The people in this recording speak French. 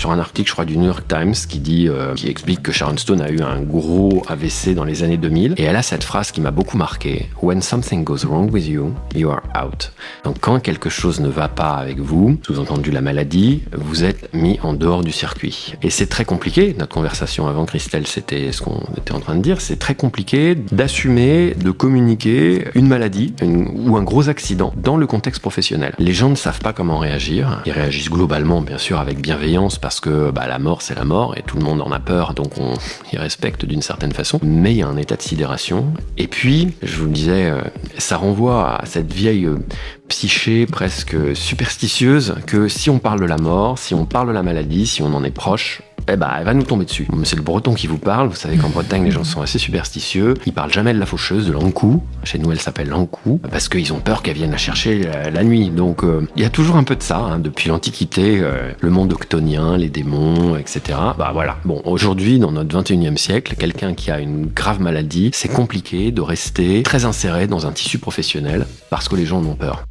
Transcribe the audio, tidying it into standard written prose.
sur un article, je crois, du New York Times qui explique que Sharon Stone a eu un gros AVC dans les années 2000. Et elle a cette phrase qui m'a beaucoup marqué. When something goes wrong with you, you are out. Donc quand quelque chose ne va pas avec vous, sous-entendu la maladie, vous êtes mis en dehors du circuit. Et c'est très compliqué, notre conversation avant Christelle, c'était ce qu'on était en train de dire, c'est très compliqué d'assumer, de communiquer une maladie ou un gros accident dans le contexte professionnel. Les gens ne savent pas comment réagir. Ils réagissent globalement, bien sûr, avec bienveillance parce que la mort, c'est la mort et tout le monde en a peur, donc on y respecte d'une certaine façon. Mais il y a un état de sidération. Et puis, je vous le disais, ça renvoie à cette vieille psyché presque superstitieuse que si on parle de la mort, si on parle de la maladie, si on en est proche, elle va nous tomber dessus. C'est le breton qui vous parle. Vous savez qu'en Bretagne, les gens sont assez superstitieux. Ils parlent jamais de la faucheuse, de l'ankou. Chez nous, elle s'appelle l'ankou parce qu'ils ont peur qu'elle vienne la chercher la nuit. Donc, il y a toujours un peu de ça, depuis l'Antiquité, le monde octonien, les démons, etc. Voilà. Bon, aujourd'hui, dans notre 21e siècle, quelqu'un qui a une grave maladie, c'est compliqué de rester très inséré dans un tissu professionnel parce que les gens en ont peur.